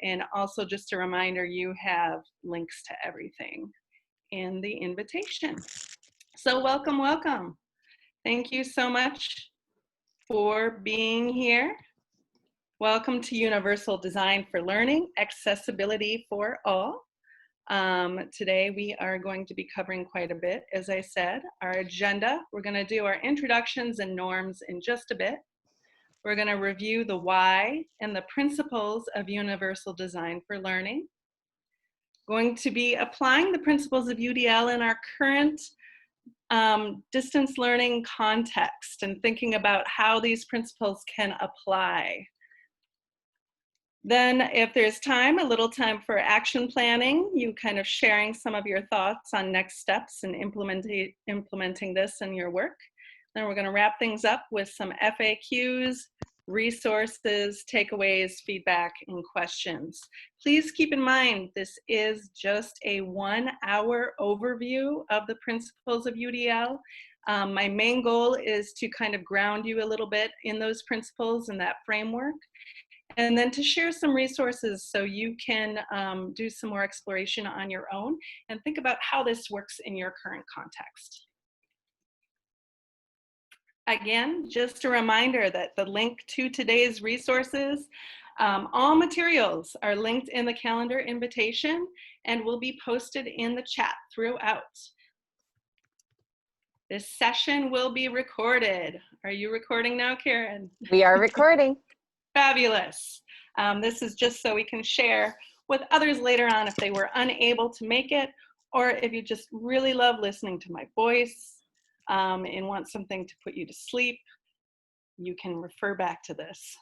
And also just a reminder, you have links to everything in the invitation. So welcome, welcome. Thank you so much for being here. Welcome to Universal Design for Learning, Accessibility for All. Today we are going to be covering quite a bit. As I said, our agenda, we're going to do our introductions and norms in just a bit. We're going to review the why and the principles of Universal Design for Learning. Going to be applying the principles of UDL in our current distance learning context and thinking about how these principles can apply. Then if there's time, a little time for action planning, you kind of sharing some of your thoughts on next steps and implementing this in your work. Then we're going to wrap things up with some FAQs, resources, takeaways, feedback, and questions. Please keep in mind, this is just a 1-hour overview of the principles of UDL. My main goal is to kind of ground you a little bit in those principles and that framework, and then to share some resources so you can do some more exploration on your own and think about how this works in your current context. Again, just a reminder that the link to today's resources, all materials are linked in the calendar invitation and will be posted in the chat throughout. This session will be recorded. Are you recording now, Karen? We are recording. Fabulous. This is just so we can share with others later on if they were unable to make it, or if you just really love listening to my voice and want something to put you to sleep, you can refer back to this.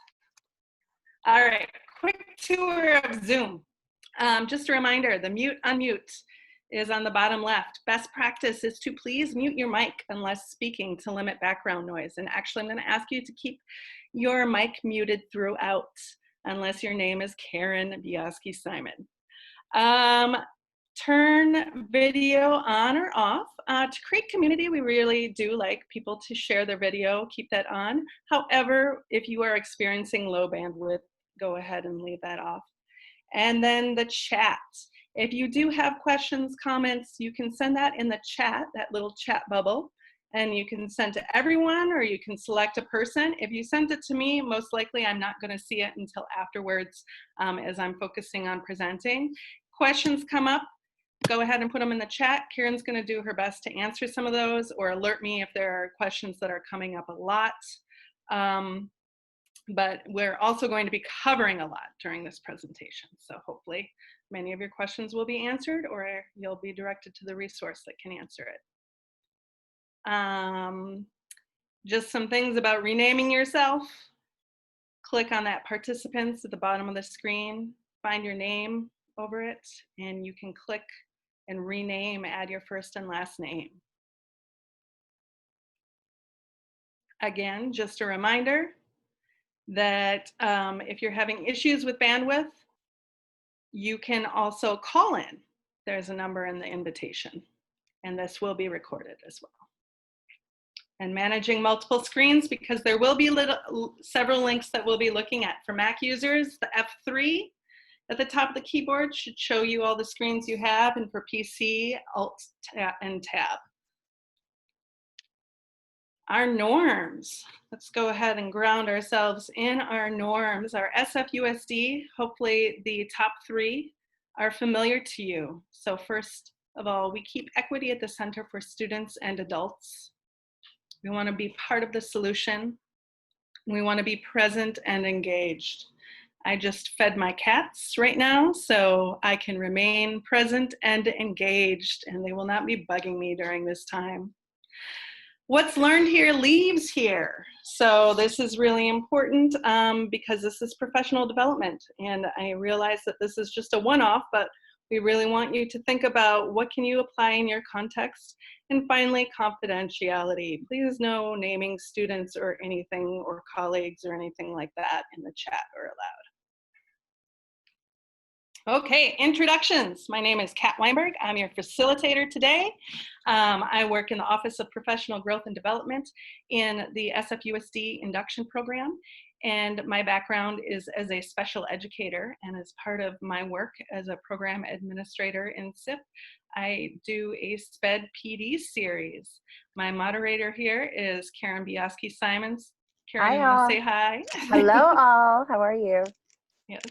All right, quick tour of Zoom. Just a reminder, the mute unmute is on the bottom left. Best practice is to please mute your mic unless speaking to limit background noise. And actually, I'm going to ask you to keep your mic muted throughout unless your name is Karen Biaski Simon. Turn video on or off. To create community, we really do like people to share their video, keep that on. However, if you are experiencing low bandwidth, go ahead and leave that off. And then the chat. If you do have questions, comments, you can send that in the chat, that little chat bubble, and you can send to everyone or you can select a person. If you send it to me, most likely I'm not going to see it until afterwards as I'm focusing on presenting. Questions come up, go ahead and put them in the chat. Karen's going to do her best to answer some of those or alert me if there are questions that are coming up a lot. But we're also going to be covering a lot during this presentation. So hopefully many of your questions will be answered or you'll be directed to the resource that can answer it. Just some things about renaming yourself. Click on that participants at the bottom of the screen, find your name over it, and you can click and rename, add your first and last name. Again, just a reminder that if you're having issues with bandwidth, you can also call in. There's a number in the invitation, and this will be recorded as well. And managing multiple screens, because there will be several links that we'll be looking at. For Mac users, the F3 at the top of the keyboard should show you all the screens you have, and for PC, Alt and Tab. Our norms. Let's go ahead and ground ourselves in our norms. Our SFUSD, hopefully the top 3 are familiar to you. So first of all, we keep equity at the center for students and adults. We want to be part of the solution. We want to be present and engaged. I just fed my cats right now, so I can remain present and engaged, and they will not be bugging me during this time. What's learned here leaves here. So this is really important because this is professional development, and I realize that this is just a one-off, but we really want you to think about what can you apply in your context. And finally, confidentiality. Please no naming students or anything or colleagues or anything like that in the chat or aloud. Okay, introductions. My name is Kat Weinberg. I'm your facilitator today. I work in the Office of Professional Growth and Development in the SFUSD induction program. And my background is as a special educator, and as part of my work as a program administrator in SIP, I do a SPED PD series. My moderator here is Karen Biaski-Simons. Karen, Hi, you want to all. say hi? Hello, all. How are you? Yes.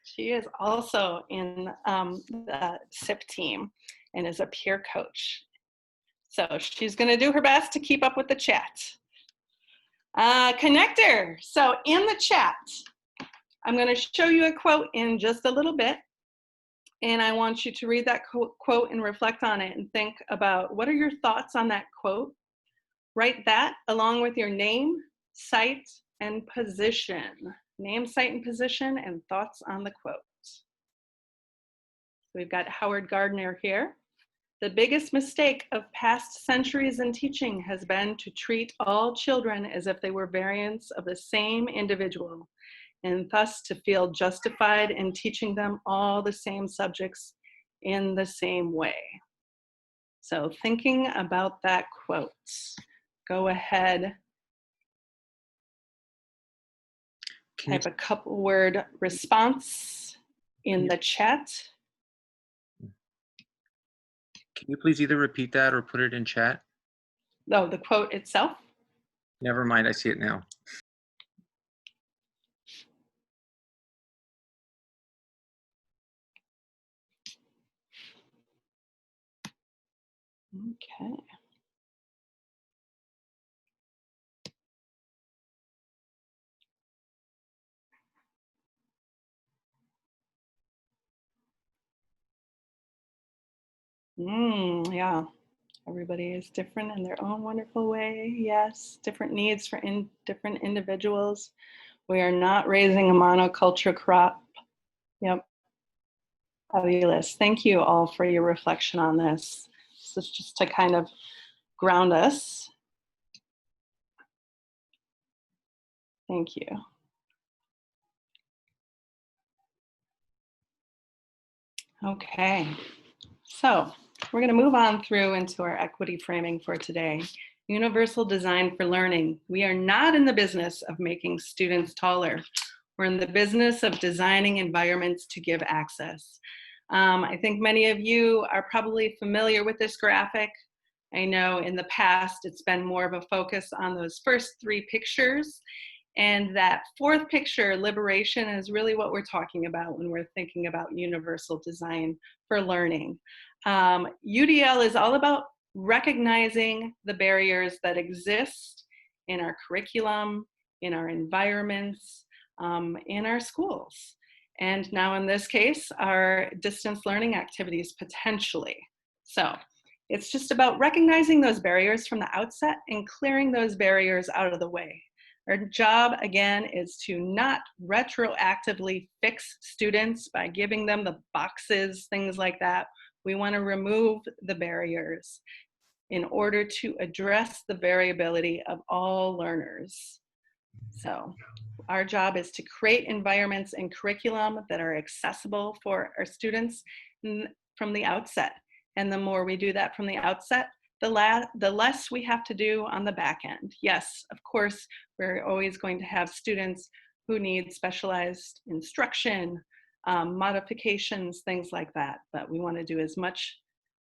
She is also in the SIP team and is a peer coach. So she's going to do her best to keep up with the chat. Connector. So in the chat, I'm going to show you a quote in just a little bit. And I want you to read that quote and reflect on it and think about what are your thoughts on that quote. Write that along with your name, site, and position. Name, site, and position, and thoughts on the quote. We've got Howard Gardner here. The biggest mistake of past centuries in teaching has been to treat all children as if they were variants of the same individual, and thus to feel justified in teaching them all the same subjects in the same way. So thinking about that quote, go ahead, type a couple word response in the chat. Can you please either repeat that or put it in chat? Oh, the quote itself? Never mind, I see it now. Okay. Yeah, everybody is different in their own wonderful way. Yes, different needs for different individuals. We are not raising a monoculture crop. Yep, fabulous. Thank you all for your reflection on this. This is just to kind of ground us. Thank you. Okay, so we're going to move on through into our equity framing for today. Universal design for learning. We are not in the business of making students taller. We're in the business of designing environments to give access. I think many of you are probably familiar with this graphic. I know in the past it's been more of a focus on those first three pictures. And that fourth picture, liberation, is really what we're talking about when we're thinking about universal design for learning. UDL is all about recognizing the barriers that exist in our curriculum, in our environments, in our schools. And now in this case, our distance learning activities potentially. So it's just about recognizing those barriers from the outset and clearing those barriers out of the way. Our job, again, is to not retroactively fix students by giving them the boxes, things like that. We want to remove the barriers in order to address the variability of all learners. So our job is to create environments and curriculum that are accessible for our students from the outset. And the more we do that from the outset, the less we have to do on the back end. Yes, of course, we're always going to have students who need specialized instruction, modifications, things like that, but we want to do as much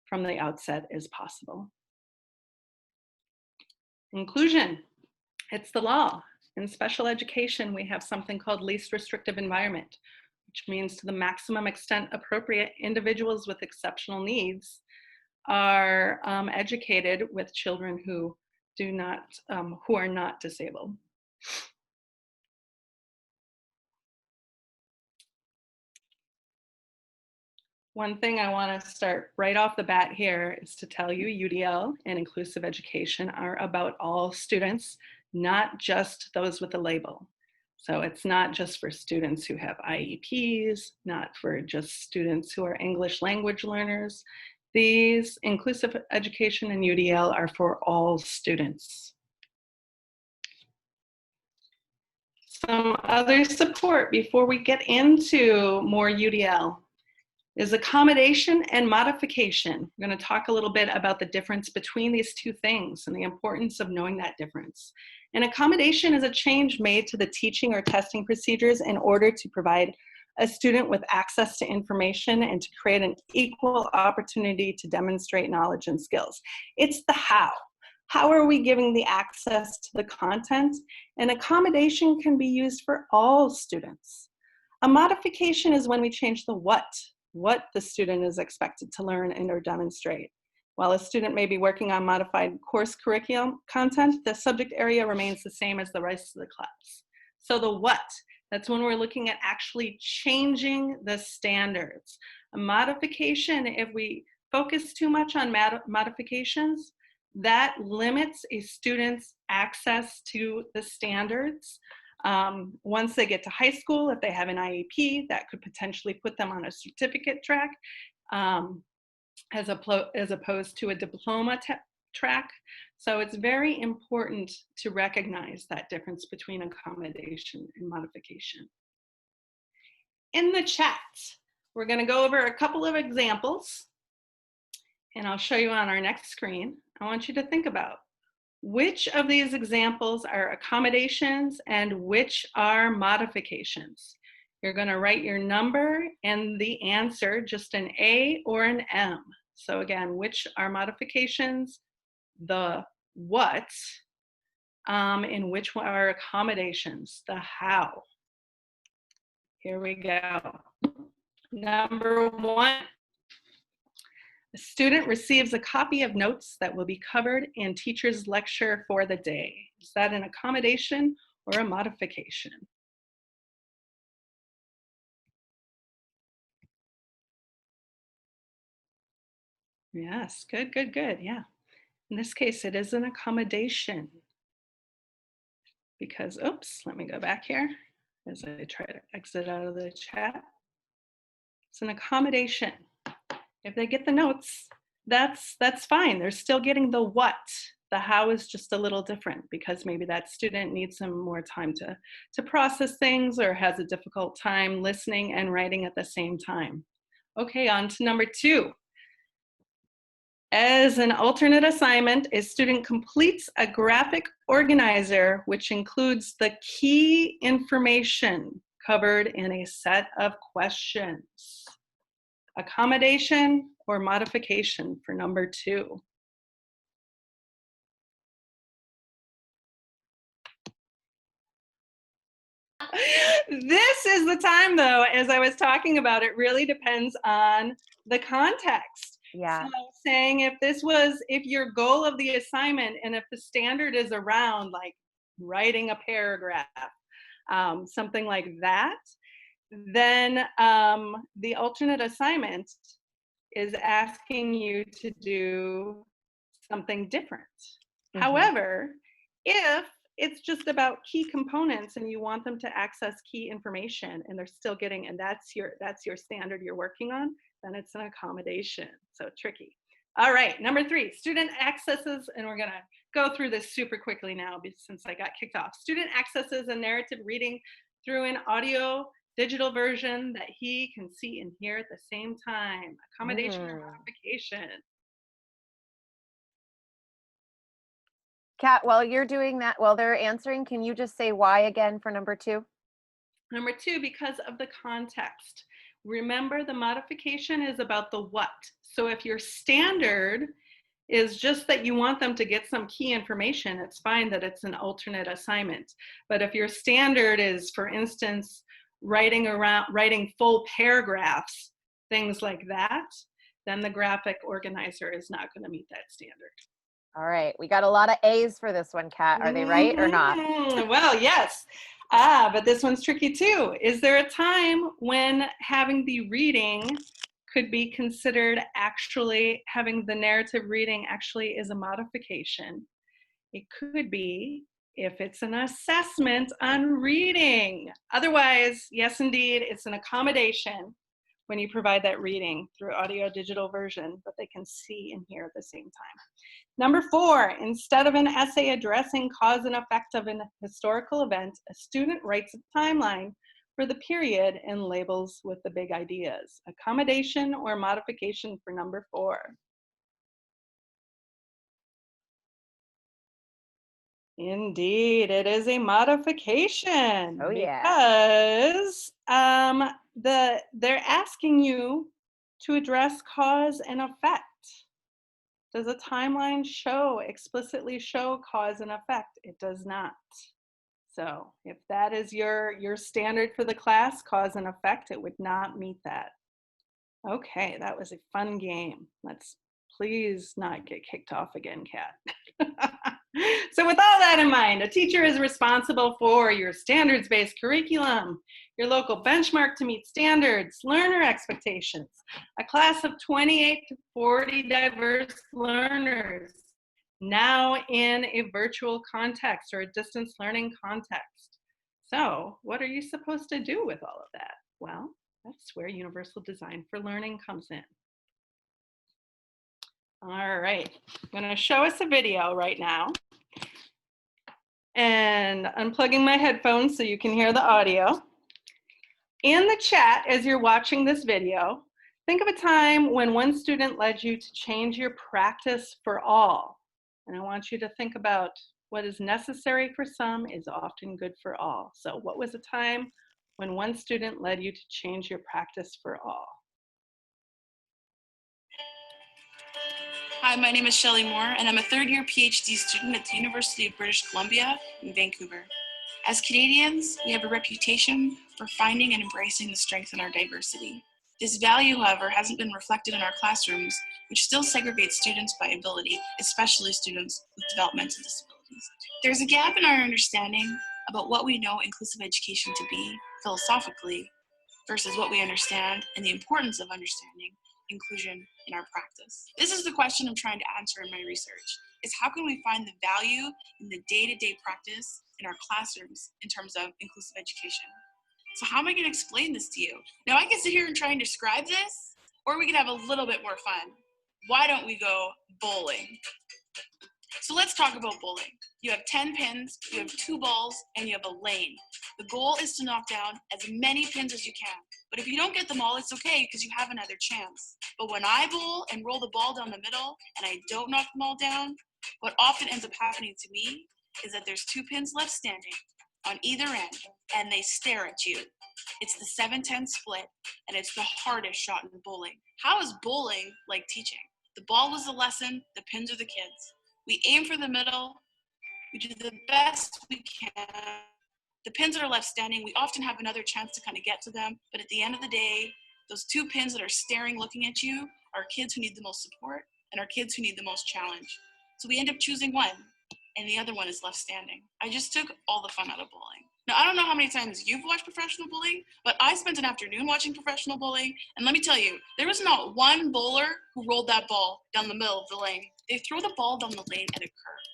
from the outset as possible. Inclusion, it's the law. In special education, we have something called least restrictive environment, which means to the maximum extent appropriate, individuals with exceptional needs are educated with children who are not disabled. One thing I want to start right off the bat here is to tell you UDL and inclusive education are about all students, not just those with a label. So it's not just for students who have IEPs, not for just students who are English language learners. These inclusive education and UDL are for all students. Some other support before we get into more UDL. is accommodation and modification. We're going to talk a little bit about the difference between these two things and the importance of knowing that difference. And accommodation is a change made to the teaching or testing procedures in order to provide a student with access to information and to create an equal opportunity to demonstrate knowledge and skills. It's the how. How are we giving the access to the content? And accommodation can be used for all students. A modification is when we change the what the student is expected to learn and or demonstrate. While a student may be working on modified course curriculum content, the subject area remains the same as the rest of the class. So the what, that's when we're looking at actually changing the standards. A modification, if we focus too much on modifications, that limits a student's access to the standards. Once they get to high school, if they have an IEP, that could potentially put them on a certificate track as opposed to a diploma track. So it's very important to recognize that difference between accommodation and modification. In the chat, we're going to go over a couple of examples, and I'll show you on our next screen. I want you to think about which of these examples are accommodations and which are modifications. You're going to write your number and the answer, just an A or an M. So again, which are modifications, the what, and which are accommodations, the how. Here we go. Number one. A student receives a copy of notes that will be covered in teacher's lecture for the day. Is that an accommodation or a modification? Yes, good, good, good, yeah. In this case, it is an accommodation because, oops, let me go back here as I try to exit out of the chat. It's an accommodation. If they get the notes, that's fine. They're still getting the what. The how is just a little different because maybe that student needs some more time to process things or has a difficult time listening and writing at the same time. Okay, on to number two. As an alternate assignment, a student completes a graphic organizer which includes the key information covered in a set of questions. Accommodation or modification for number two? This is the time though, as I was talking about, it really depends on the context. Yeah. So saying if your goal of the assignment and if the standard is around like writing a paragraph, something like that, then the alternate assignment is asking you to do something different. Mm-hmm. However, if it's just about key components and you want them to access key information and they're still getting, and that's your standard you're working on, then it's an accommodation. So tricky. All right, number three, student accesses, and we're gonna go through this super quickly now since I got kicked off. Student accesses a narrative reading through an audio digital version that he can see and hear at the same time. Accommodation or modification? Kat, while you're doing that, while they're answering, can you just say why again for number two? Number two, because of the context. Remember, the modification is about the what. So if your standard is just that you want them to get some key information, it's fine that it's an alternate assignment. But if your standard is, for instance, writing full paragraphs, things like that, then the graphic organizer is not going to meet that standard. All right, we got a lot of A's for this one, Kat. Are they right or not? Well, yes. But this one's tricky too. Is there a time when having the reading could be considered actually, having the narrative reading actually is a modification? It could be if it's an assessment on reading. Otherwise, yes, indeed, it's an accommodation when you provide that reading through audio digital version that they can see and hear at the same time. Number four, instead of an essay addressing cause and effect of an historical event, a student writes a timeline for the period and labels with the big ideas. Accommodation or modification for number 4. Indeed, it is a modification Oh, yeah. because they're asking you to address cause and effect. Does a timeline explicitly show cause and effect? It does not. So if that is your standard for the class, cause and effect, it would not meet that. Okay, that was a fun game. Let's please not get kicked off again, Kat. So with all that in mind, a teacher is responsible for your standards-based curriculum, your local benchmark to meet standards, learner expectations, a class of 28 to 40 diverse learners, now in a virtual context or a distance learning context. So what are you supposed to do with all of that? Well, that's where universal design for learning comes in. All right, I'm going to show us a video right now. And unplugging my headphones so you can hear the audio. In the chat, as you're watching this video, think of a time when one student led you to change your practice for all. And I want you to think about what is necessary for some is often good for all. So what was a time when one student led you to change your practice for all? Hi, my name is Shelley Moore, and I'm a third-year PhD student at the University of British Columbia in Vancouver. As Canadians, we have a reputation for finding and embracing the strength in our diversity. This value, however, hasn't been reflected in our classrooms, which still segregates students by ability, especially students with developmental disabilities. There's a gap in our understanding about what we know inclusive education to be philosophically versus what we understand and the importance of understanding inclusion in our practice. This is the question I'm trying to answer in my research, is how can we find the value in the day-to-day practice in our classrooms in terms of inclusive education? So how am I going to explain this to you? Now I can sit here and try and describe this, or we can have a little bit more fun. Why don't we go bowling? So let's talk about bowling. You have 10 pins, you have 2 balls, and you have a lane. The goal is to knock down as many pins as you can. But if you don't get them all, it's okay because you have another chance. But when I bowl and roll the ball down the middle and I don't knock them all down, what often ends up happening to me is that there's 2 pins left standing on either end and they stare at you. It's the 7-10 split and it's the hardest shot in bowling. How is bowling like teaching? The ball was the lesson, the pins are the kids. We aim for the middle, we do the best we can. The pins that are left standing, we often have another chance to kind of get to them, but at the end of the day, those 2 pins that are staring, looking at you, are kids who need the most support and are kids who need the most challenge. So we end up choosing one, and the other one is left standing. I just took all the fun out of bowling. Now, I don't know how many times you've watched professional bowling, but I spent an afternoon watching professional bowling, and let me tell you, there was not one bowler who rolled that ball down the middle of the lane. They throw the ball down the lane at a curve.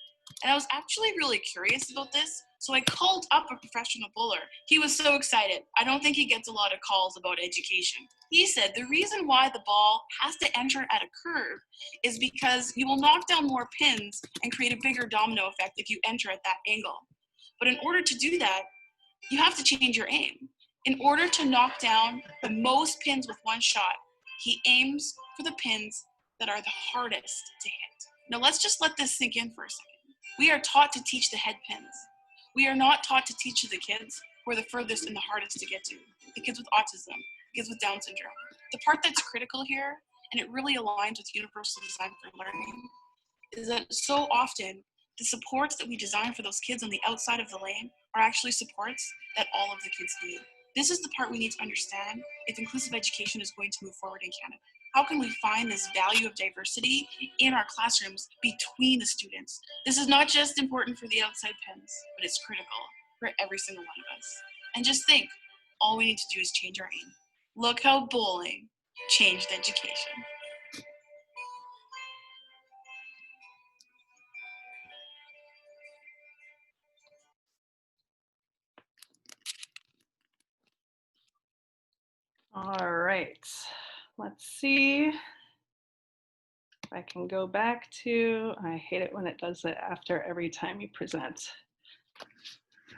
And I was actually really curious about this, so I called up a professional bowler. He was so excited. I don't think he gets a lot of calls about education. He said the reason why the ball has to enter at a curve is because you will knock down more pins and create a bigger domino effect if you enter at that angle. But in order to do that, you have to change your aim. In order to knock down the most pins with one shot, he aims for the pins that are the hardest to hit. Now let's just let this sink in for a second. We are taught to teach the head pins. We are not taught to teach the kids who are the furthest and the hardest to get to, the kids with autism, the kids with Down syndrome. The part that's critical here, and it really aligns with universal design for learning, is that so often the supports that we design for those kids on the outside of the lane are actually supports that all of the kids need. This is the part we need to understand if inclusive education is going to move forward in Canada. How can we find this value of diversity in our classrooms between the students? This is not just important for the outside pins, but it's critical for every single one of us. And just think, all we need to do is change our aim. Look how bowling changed education. All right, let's see if I can go back to, I hate it when it does it after every time you present.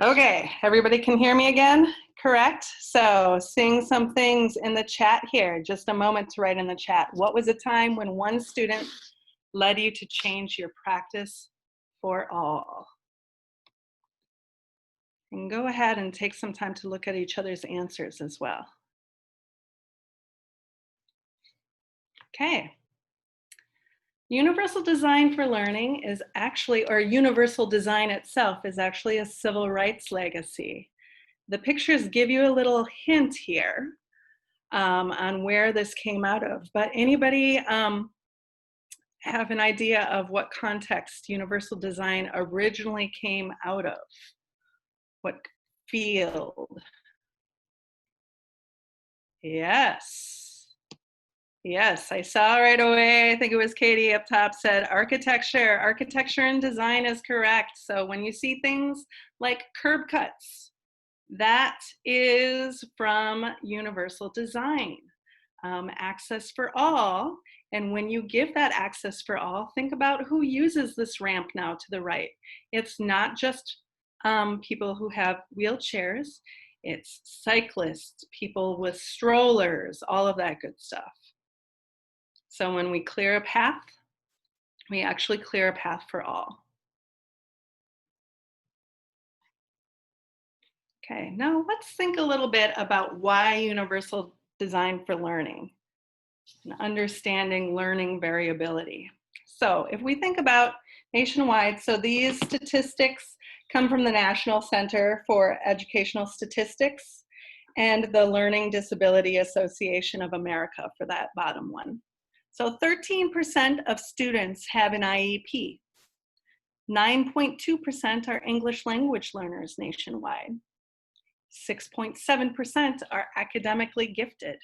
Okay, everybody can hear me again? Correct? So seeing some things in the chat here, just a moment to write in the chat. What was a time when one student led you to change your practice for all? And go ahead and take some time to look at each other's answers as well. Okay. Universal design for learning is actually, or universal design itself is actually a civil rights legacy. The pictures give you a little hint here on where this came out of, but anybody have an idea of what context universal design originally came out of? What field? Yes. Yes, I saw right away. I think it was Katie up top said architecture. Architecture and design is correct. So when you see things like curb cuts, that is from universal design. Access for all. And when you give that access for all, think about who uses this ramp now to the right. It's not just people who have wheelchairs, it's cyclists, people with strollers, all of that good stuff. So when we clear a path, we actually clear a path for all. Okay, now let's think a little bit about why universal design for learning and understanding learning variability. So if we think about nationwide, so these statistics come from the National Center for Educational Statistics and the Learning Disability Association of America for that bottom one. So 13% of students have an IEP. 9.2% are English language learners nationwide. 6.7% are academically gifted.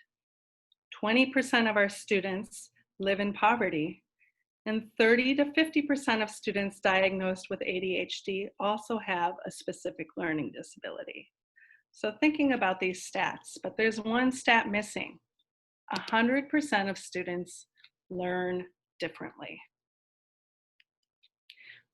20% of our students live in poverty. And 30 to 50% of students diagnosed with ADHD also have a specific learning disability. So thinking about these stats, but there's one stat missing. 100% of students learn differently.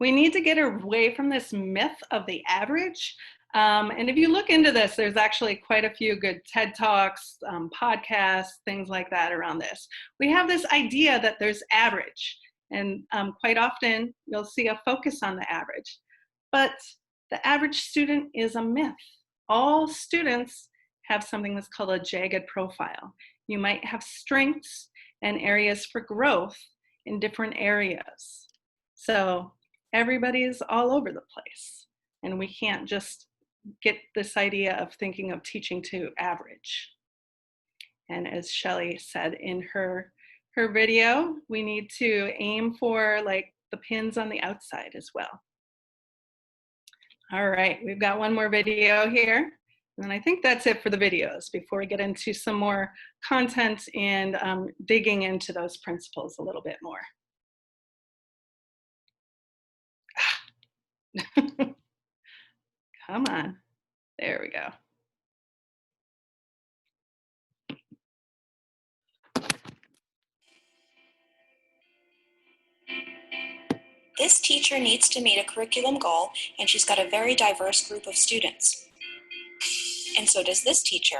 We need to get away from this myth of the average. And if you look into this, there's actually quite a few good TED Talks, podcasts, things like that around this. We have this idea that there's average, and quite often you'll see a focus on the average. But the average student is a myth. All students have something that's called a jagged profile. You might have strengths and areas for growth in different areas. So everybody is all over the place, and we can't just get this idea of thinking of teaching to average. And as Shelley said in her video, we need to aim for like the pins on the outside as well. All right, we've got one more video here. And I think that's it for the videos before we get into some more content and digging into those principles a little bit more. Come on, there we go. This teacher needs to meet a curriculum goal, and she's got a very diverse group of students. And so does this teacher.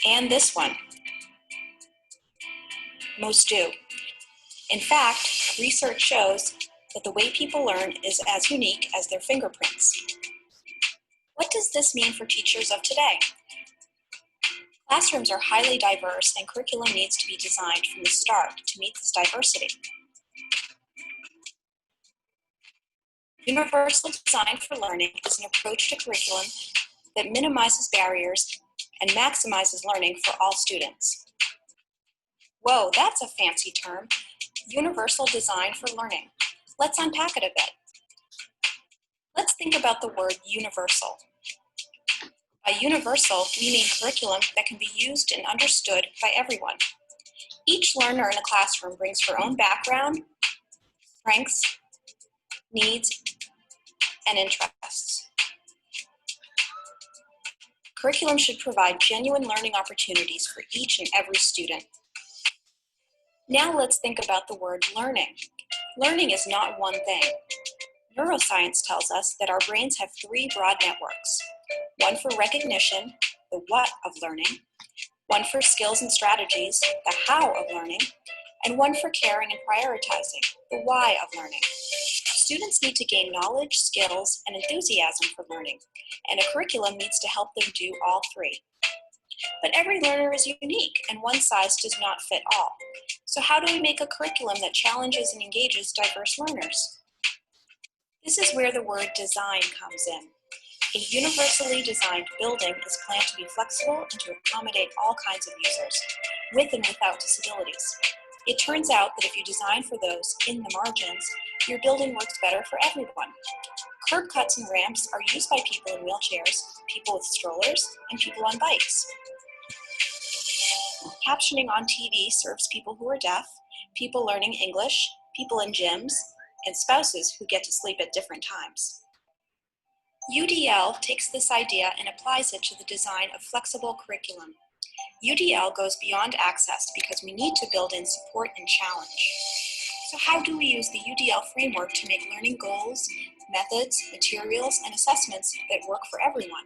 And this one. Most do. In fact, research shows that the way people learn is as unique as their fingerprints. What does this mean for teachers of today? Classrooms are highly diverse, and curriculum needs to be designed from the start to meet this diversity. Universal design for learning is an approach to curriculum that minimizes barriers and maximizes learning for all students. Whoa, that's a fancy term. Universal design for learning. Let's unpack it a bit. Let's think about the word universal. By universal, we mean curriculum that can be used and understood by everyone. Each learner in a classroom brings her own background, strengths, needs, and interests. Curriculum should provide genuine learning opportunities for each and every student. Now let's think about the word learning. Learning is not one thing. Neuroscience tells us that our brains have three broad networks: one for recognition, the what of learning, one for skills and strategies, the how of learning, and one for caring and prioritizing, the why of learning. Students need to gain knowledge, skills, and enthusiasm for learning, and a curriculum needs to help them do all three. But every learner is unique, and one size does not fit all. So how do we make a curriculum that challenges and engages diverse learners? This is where the word design comes in. A universally designed building is planned to be flexible and to accommodate all kinds of users, with and without disabilities. It turns out that if you design for those in the margins, your building works better for everyone. Curb cuts and ramps are used by people in wheelchairs, people with strollers, and people on bikes. Captioning on TV serves people who are deaf, people learning English, people in gyms, and spouses who get to sleep at different times. UDL takes this idea and applies it to the design of flexible curriculum. UDL goes beyond access because we need to build in support and challenge. So how do we use the UDL framework to make learning goals, methods, materials, and assessments that work for everyone?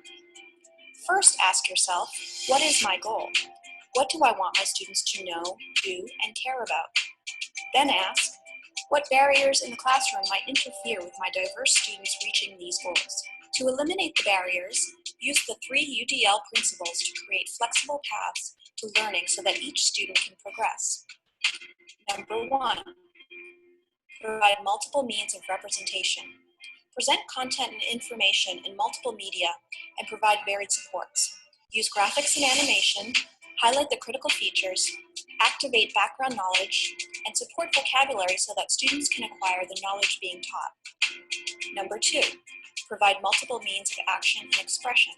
First, ask yourself, what is my goal? What do I want my students to know, do, and care about? Then ask, what barriers in the classroom might interfere with my diverse students reaching these goals? To eliminate the barriers, use the 3 UDL principles to create flexible paths to learning so that each student can progress. Number 1, provide multiple means of representation. Present content and information in multiple media and provide varied supports. Use graphics and animation, highlight the critical features, activate background knowledge, and support vocabulary so that students can acquire the knowledge being taught. Number 2, provide multiple means of action and expression.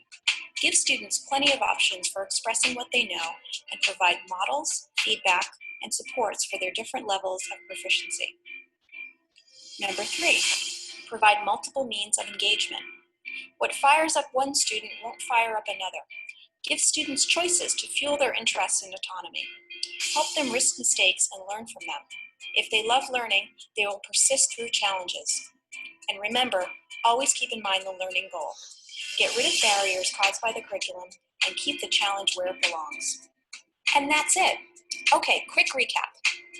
Give students plenty of options for expressing what they know and provide models, feedback, and supports for their different levels of proficiency. Number 3, provide multiple means of engagement. What fires up one student won't fire up another. Give students choices to fuel their interests and autonomy. Help them risk mistakes and learn from them. If they love learning, they will persist through challenges. And remember, always keep in mind the learning goal. Get rid of barriers caused by the curriculum and keep the challenge where it belongs. And that's it. Okay, quick recap.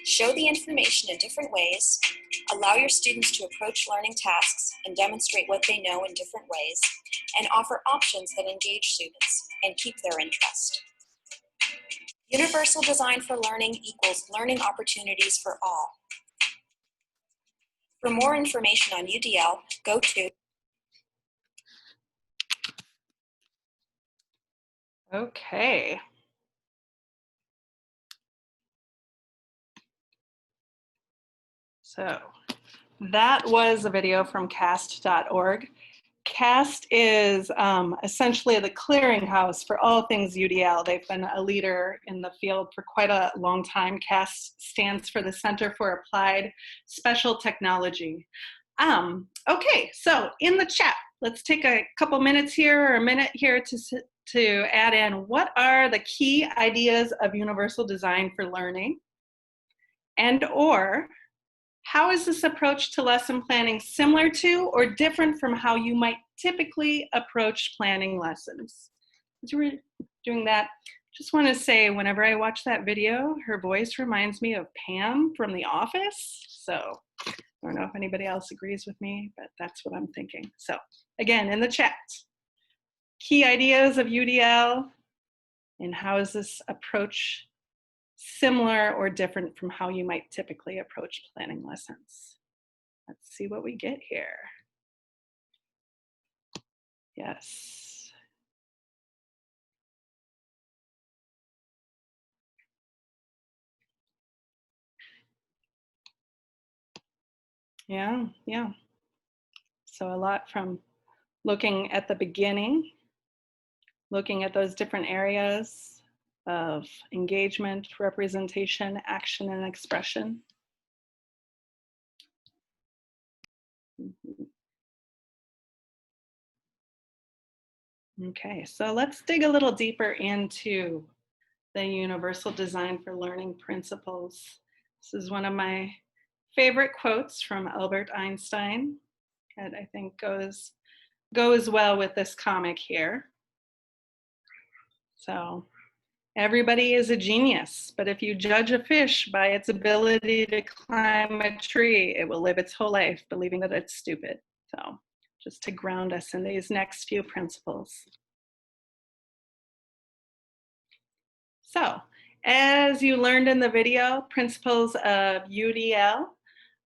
Show the information in different ways, allow your students to approach learning tasks and demonstrate what they know in different ways, and offer options that engage students and keep their interest. Universal design for learning equals learning opportunities for all. For more information on UDL, go to Okay. So that was a video from cast.org. CAST is essentially the clearinghouse for all things UDL. They've been a leader in the field for quite a long time. CAST stands for the Center for Applied Special Technology. Okay, so in the chat, let's take a couple minutes here or a minute here to add in what are the key ideas of universal design for learning, and or how is this approach to lesson planning similar to or different from how you might typically approach planning lessons? As we're doing that, just want to say whenever I watch that video, her voice reminds me of Pam from The Office. So I don't know if anybody else agrees with me, but that's what I'm thinking. So again, in the chat, key ideas of UDL and how is this approach similar or different from how you might typically approach planning lessons? Let's see what we get here. Yes. Yeah. So a lot from looking at the beginning, looking at those different areas of engagement, representation, action, and expression. Okay, so let's dig a little deeper into the Universal Design for Learning principles. This is one of my favorite quotes from Albert Einstein. That I think goes well with this comic here. So everybody is a genius, but if you judge a fish by its ability to climb a tree, it will live its whole life believing that it's stupid. So just to ground us in these next few principles. So as you learned in the video, principles of UDL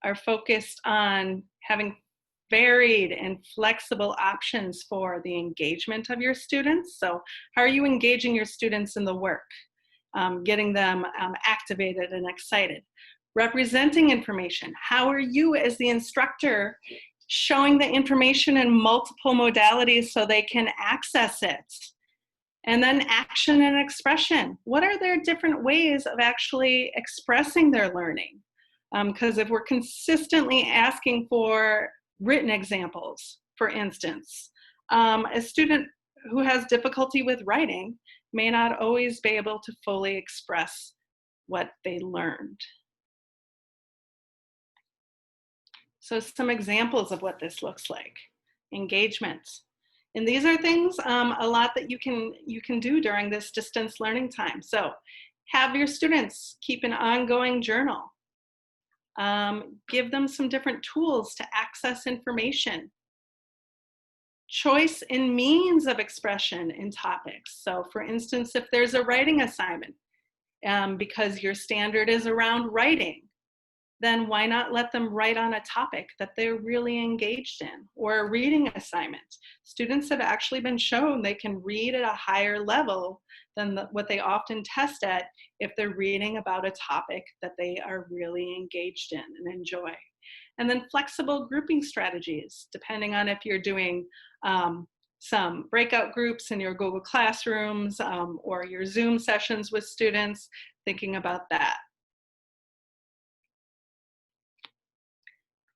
are focused on having varied and flexible options for the engagement of your students. So how are you engaging your students in the work? Getting them activated and excited. Representing information. How are you as the instructor showing the information in multiple modalities so they can access it? And then action and expression. What are their different ways of actually expressing their learning? Because if we're consistently asking for written examples, for instance, a student who has difficulty with writing may not always be able to fully express what they learned. So some examples of what this looks like. Engagement. And these are things, a lot that you can do during this distance learning time. So have your students keep an ongoing journal. Give them some different tools to access information. Choice in means of expression in topics. So for instance, if there's a writing assignment, because your standard is around writing, then why not let them write on a topic that they're really engaged in? Or a reading assignment. Students have actually been shown they can read at a higher level than what they often test at if they're reading about a topic that they are really engaged in and enjoy. And then flexible grouping strategies, depending on if you're doing some breakout groups in your Google Classrooms or your Zoom sessions with students, thinking about that.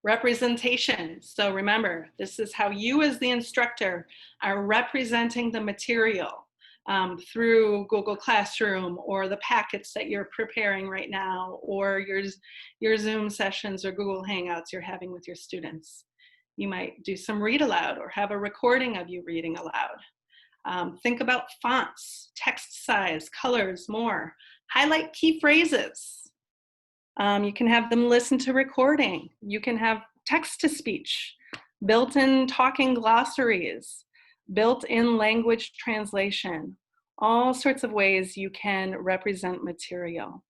Representation. So remember, this is how you as the instructor are representing the material through Google Classroom or the packets that you're preparing right now, or your Zoom sessions or Google Hangouts you're having with your students. You might do some read aloud or have a recording of you reading aloud. Think about fonts, text size, colors, more. Highlight key phrases. You can have them listen to recording. You can have text-to-speech, built-in talking glossaries, built-in language translation, all sorts of ways you can represent material.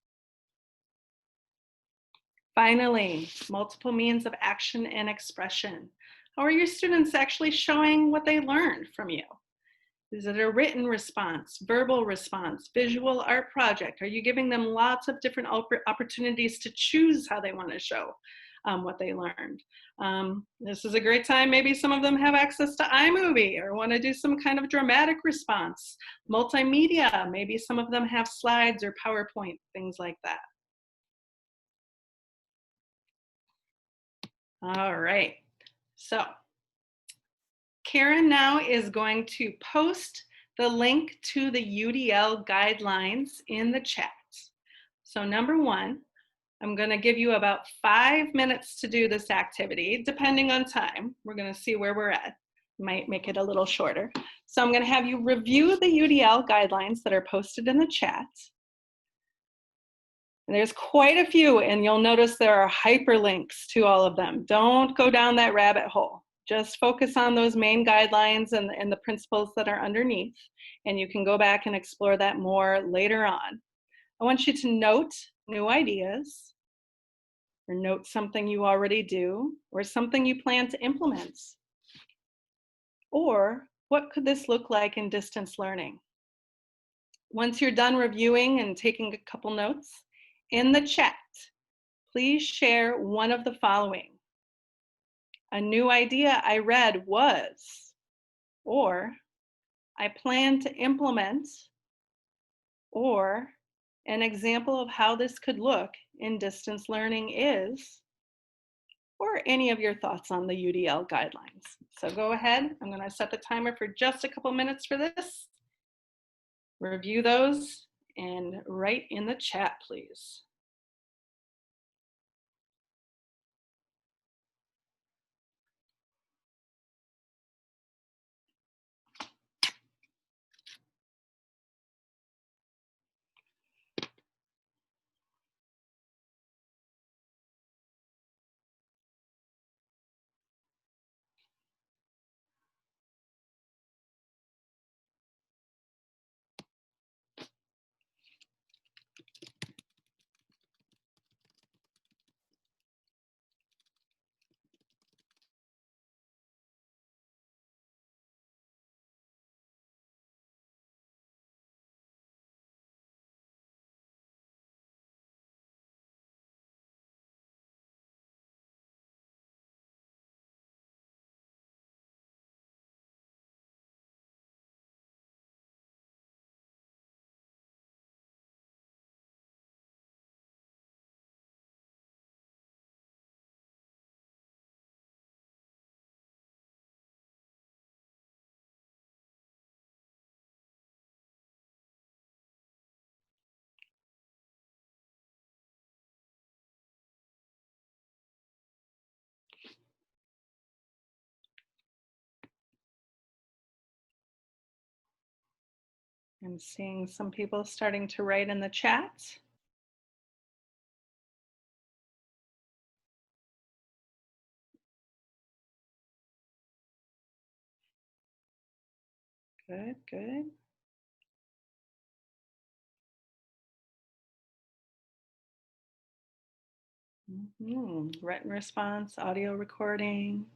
Finally, multiple means of action and expression. How are your students actually showing what they learned from you? Is it a written response, verbal response, visual art project? Are you giving them lots of different opportunities to choose how they want to show what they learned? This is a great time. Maybe some of them have access to iMovie or want to do some kind of dramatic response. Multimedia, maybe some of them have slides or PowerPoint, things like that. All right, so Karen now is going to post the link to the UDL guidelines in the chat. So number one, I'm going to give you about 5 minutes to do this activity, depending on time. We're going to see where we're at. Might make it a little shorter. So I'm going to have you review the UDL guidelines that are posted in the chat. And there's quite a few, and you'll notice there are hyperlinks to all of them. Don't go down that rabbit hole. Just focus on those main guidelines and the principles that are underneath, and you can go back and explore that more later on. I want you to note new ideas, or note something you already do, or something you plan to implement. Or what could this look like in distance learning? Once you're done reviewing and taking a couple notes, in the chat, please share one of the following. A new idea I read was, or I plan to implement, or an example of how this could look in distance learning is, or any of your thoughts on the UDL guidelines. So go ahead, I'm going to set the timer for just a couple minutes for this. Review those and write in the chat, please. I'm seeing some people starting to write in the chat. Good, good. Written response, audio recording.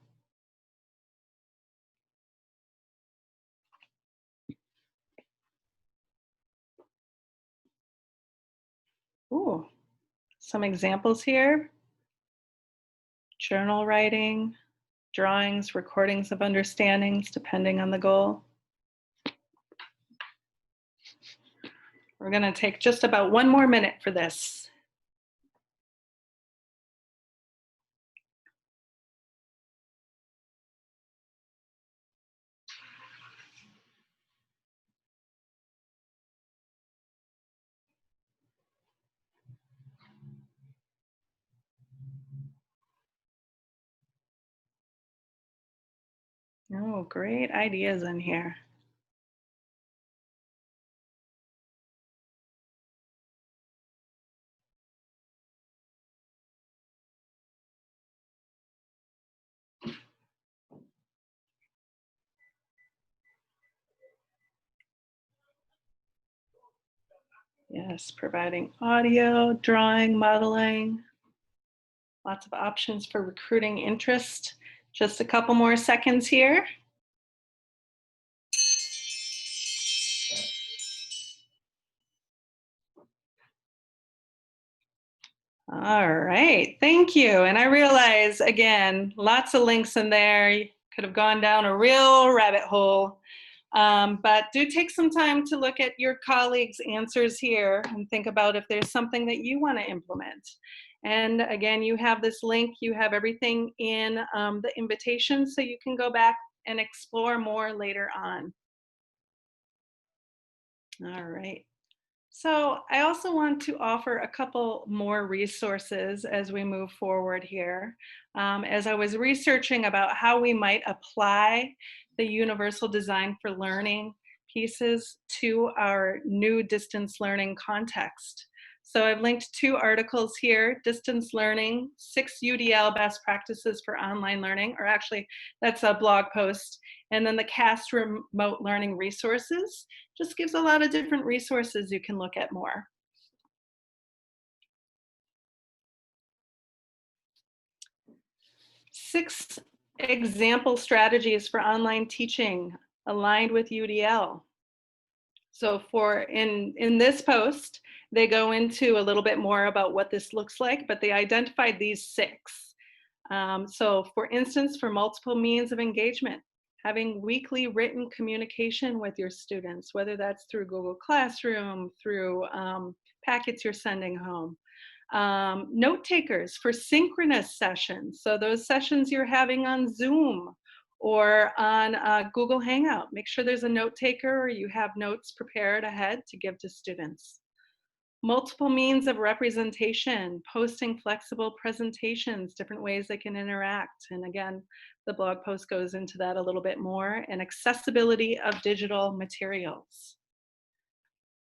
Ooh, some examples here. Journal writing, drawings, recordings of understandings, depending on the goal. We're going to take just about 1 more minute for this. Oh, great ideas in here. Yes, providing audio, drawing, modeling, lots of options for recruiting interest. Just a couple more seconds here. All right, thank you. And I realize, again, lots of links in there. You could have gone down a real rabbit hole. But do take some time to look at your colleagues' answers here and think about if there's something that you want to implement. And again, you have this link, you have everything in the invitation, so you can go back and explore more later on. All right. So I also want to offer a couple more resources as we move forward here. As I was researching about how we might apply the universal design for learning pieces to our new distance learning context. So I've linked 2 articles here, Distance Learning, 6 UDL Best Practices for Online Learning, or actually that's a blog post, and then the CAST Remote Learning Resources. Just gives a lot of different resources you can look at more. Six example strategies for online teaching aligned with UDL. So in this post, they go into a little bit more about what this looks like, but they identified these 6. So for instance, for multiple means of engagement, having weekly written communication with your students, whether that's through Google Classroom, through packets you're sending home. Note takers for synchronous sessions. So those sessions you're having on Zoom or on Google Hangout, make sure there's a note taker or you have notes prepared ahead to give to students. Multiple means of representation, posting flexible presentations, different ways they can interact. And again, the blog post goes into that a little bit more. And accessibility of digital materials.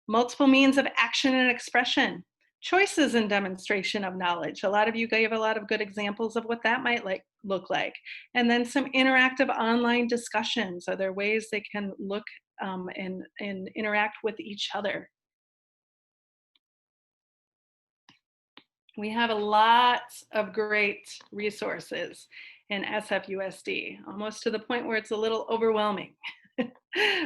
Multiple means of action and expression. Choices and demonstration of knowledge. A lot of you gave a lot of good examples of what that might look like. And then some interactive online discussions. Are there ways they can look and interact with each other? We have a lot of great resources in SFUSD, almost to the point where it's a little overwhelming.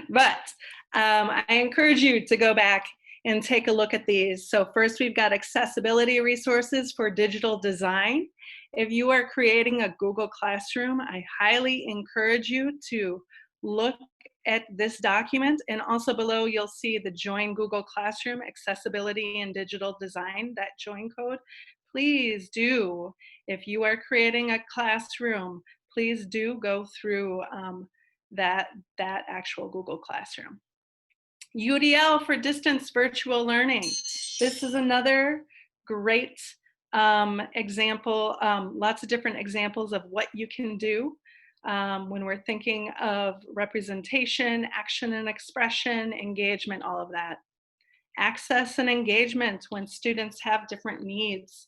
But I encourage you to go back and take a look at these. So first, we've got accessibility resources for digital design. If you are creating a Google Classroom, I highly encourage you to look at this document, and also below you'll see the Join Google Classroom Accessibility and Digital Design, that join code. Please do, if you are creating a classroom, please do go through that actual Google Classroom. UDL for distance virtual learning. This is another great example, lots of different examples of what you can do. when we're thinking of representation, action and expression, engagement, all of that. Access and engagement when students have different needs.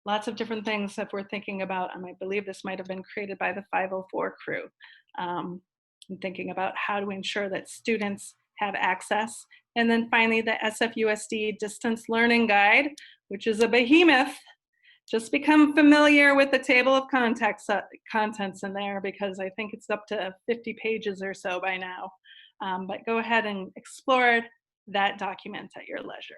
Lots of different things that we're thinking about. I believe this might have been created by the 504 crew. I'm thinking about how to ensure that students have access. And then finally, the SFUSD Distance Learning Guide, which is a behemoth. Just become familiar with the table of contents in there, because I think it's up to 50 pages or so by now. But go ahead and explore that document at your leisure.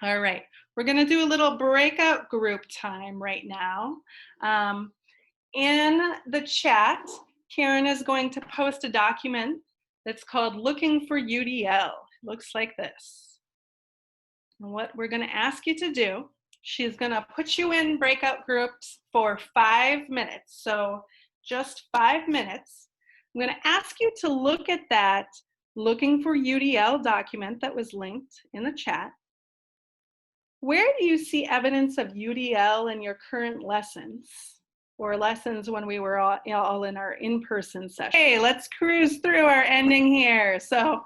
All right, we're gonna do a little breakout group time right now. In the chat, Karen is going to post a document that's called Looking for UDL. It looks like this. And what we're gonna ask you to do, she's gonna put you in breakout groups for 5 minutes. So just 5 minutes. I'm gonna ask you to look at that Looking for UDL document that was linked in the chat. Where do you see evidence of UDL in your current lessons, or lessons when we were all in our in-person session? Hey, let's cruise through our ending here. So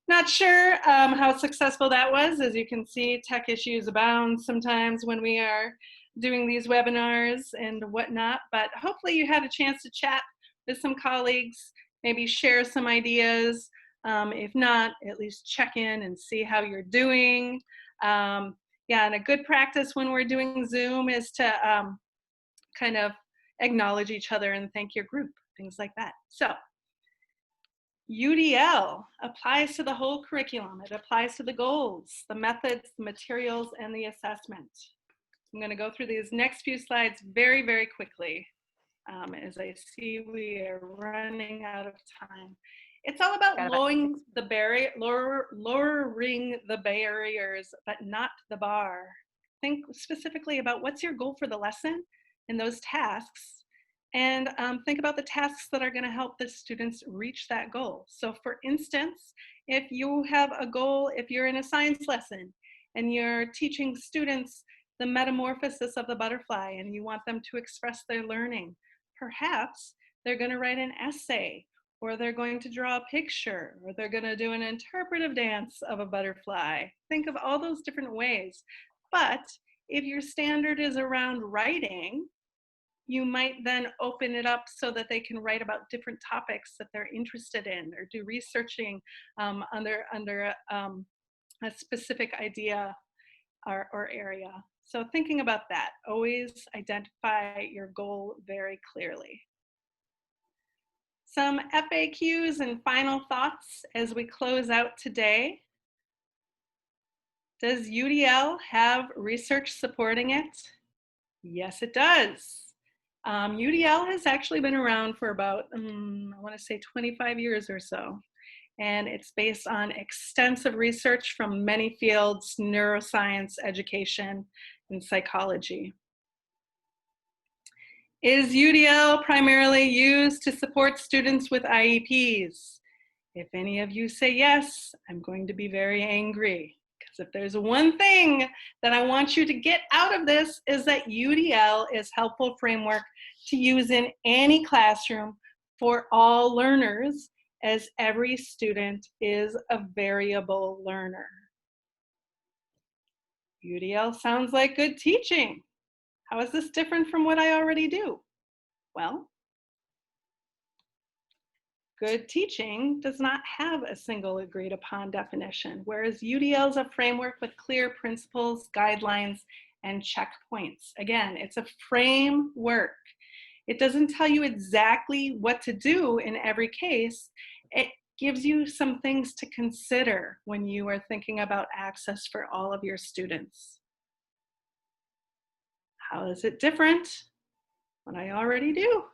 not sure how successful that was. As you can see, tech issues abound sometimes when we are doing these webinars and whatnot, but hopefully you had a chance to chat with some colleagues, maybe share some ideas. If not, at least check in and see how you're doing. Yeah, and a good practice when we're doing Zoom is to kind of acknowledge each other and thank your group, things like that. So UDL applies to the whole curriculum. It applies to the goals, the methods, the materials, and the assessment. I'm going to go through these next few slides very, very quickly, as I see we are running out of time. It's all about lowering the barriers, but not the bar. Think specifically about what's your goal for the lesson and those tasks, and think about the tasks that are going to help the students reach that goal. So for instance, if you have a goal, if you're in a science lesson and you're teaching students the metamorphosis of the butterfly and you want them to express their learning, perhaps they're going to write an essay, or they're going to draw a picture, or they're going to do an interpretive dance of a butterfly. Think of all those different ways. But if your standard is around writing, you might then open it up so that they can write about different topics that they're interested in, or do researching under a specific idea or area. So thinking about that, always identify your goal very clearly. Some FAQs and final thoughts as we close out today. Does UDL have research supporting it? Yes, it does. UDL has actually been around for about, I want to say 25 years or so. And it's based on extensive research from many fields: neuroscience, education, and psychology. Is UDL primarily used to support students with IEPs? If any of you say yes, I'm going to be very angry, because if there's one thing that I want you to get out of this, is that UDL is a helpful framework to use in any classroom for all learners, as every student is a variable learner. UDL sounds like good teaching. How is this different from what I already do? Well, good teaching does not have a single agreed upon definition, whereas UDL is a framework with clear principles, guidelines, and checkpoints. Again, it's a framework. It doesn't tell you exactly what to do in every case. It gives you some things to consider when you are thinking about access for all of your students. How is it different? What I already do.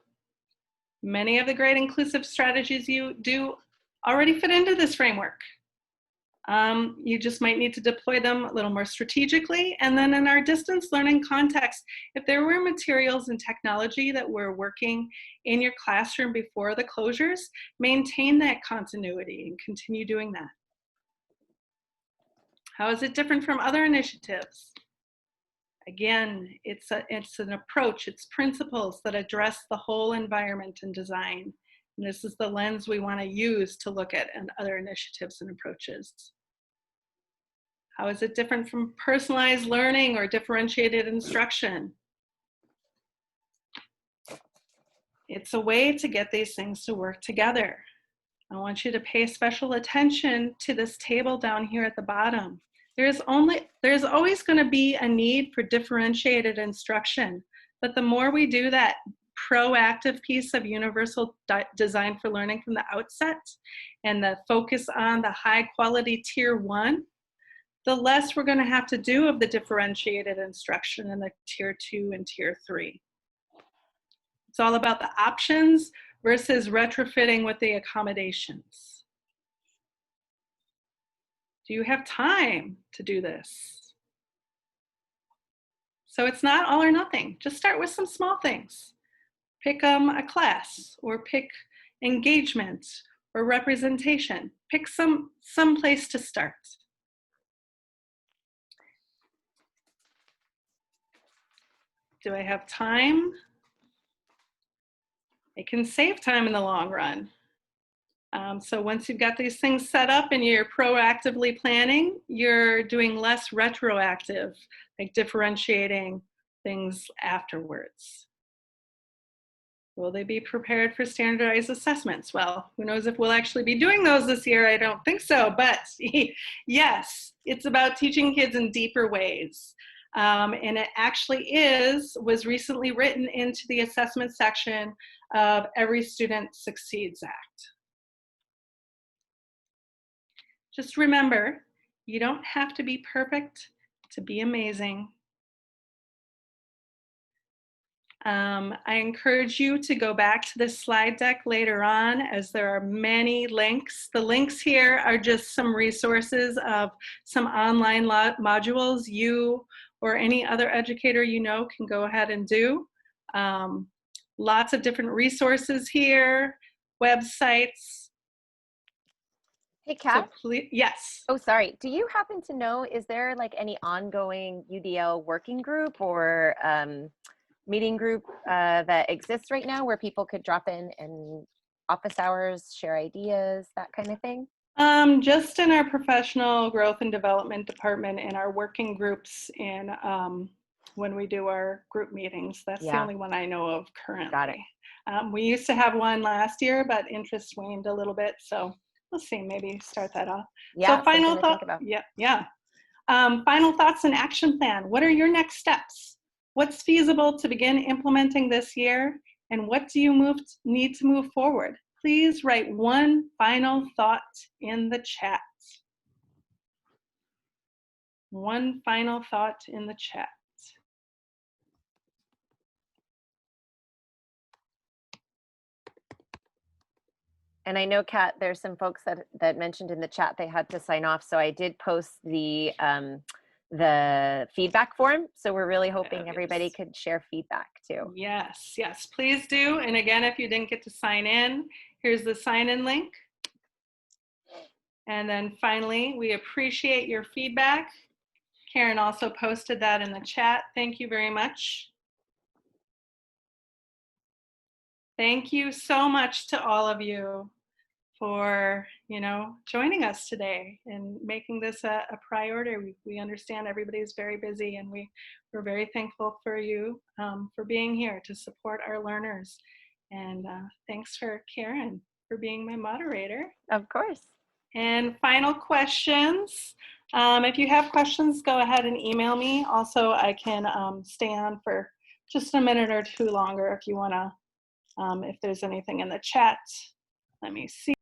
Many of the great inclusive strategies you do already fit into this framework. You just might need to deploy them a little more strategically. And then in our distance learning context, if there were materials and technology that were working in your classroom before the closures, maintain that continuity and continue doing that. How is it different from other initiatives? Again, it's an approach, it's principles that address the whole environment and design. And this is the lens we want to use to look at and other initiatives and approaches. How is it different from personalized learning or differentiated instruction? It's a way to get these things to work together. I want you to pay special attention to this table down here at the bottom. There's always going to be a need for differentiated instruction, but the more we do that proactive piece of universal design for learning from the outset and the focus on the high quality tier 1, the less we're going to have to do of the differentiated instruction in the tier 2 and tier 3. It's all about the options versus retrofitting with the accommodations. Do you have time to do this? So it's not all or nothing. Just start with some small things. Pick a class, or pick engagement or representation. Pick some place to start. Do I have time? It can save time in the long run. So once you've got these things set up and you're proactively planning, you're doing less retroactive, like differentiating things afterwards. Will they be prepared for standardized assessments? Well, who knows if we'll actually be doing those this year? I don't think so, but yes, it's about teaching kids in deeper ways. And it actually was recently written into the assessment section of Every Student Succeeds Act. Just remember, you don't have to be perfect to be amazing. I encourage you to go back to this slide deck later on, as there are many links. The links here are just some resources of some online modules you or any other educator you know can go ahead and do. Lots of different resources here, websites. Hey, Kat. So please, yes. Oh, sorry. Do you happen to know, is there like any ongoing UDL working group or meeting group that exists right now where people could drop in and office hours, share ideas, that kind of thing? Just in our professional growth and development department and our working groups in when we do our group meetings. That's the only one I know of currently. Got it. We used to have one last year, but interest waned a little bit. So we'll see, maybe start that off. Yeah, so final thought. Yeah. Final thoughts and action plan. What are your next steps? What's feasible to begin implementing this year? And what do you need to move forward? Please write one final thought in the chat. One final thought in the chat. And I know, Kat, there's some folks that mentioned in the chat they had to sign off. So I did post the feedback form. So we're really hoping everybody could share feedback too. Yes, yes, please do. And again, if you didn't get to sign in, here's the sign-in link. And then finally, we appreciate your feedback. Karen also posted that in the chat. Thank you very much. Thank you so much to all of you for joining us today and making this a priority. We understand everybody's very busy, and we're very thankful for you for being here to support our learners. And thanks for Karen for being my moderator. Of course. And final questions. If you have questions, go ahead and email me. Also, I can stay on for just a minute or two longer if you want to, if there's anything in the chat. Let me see.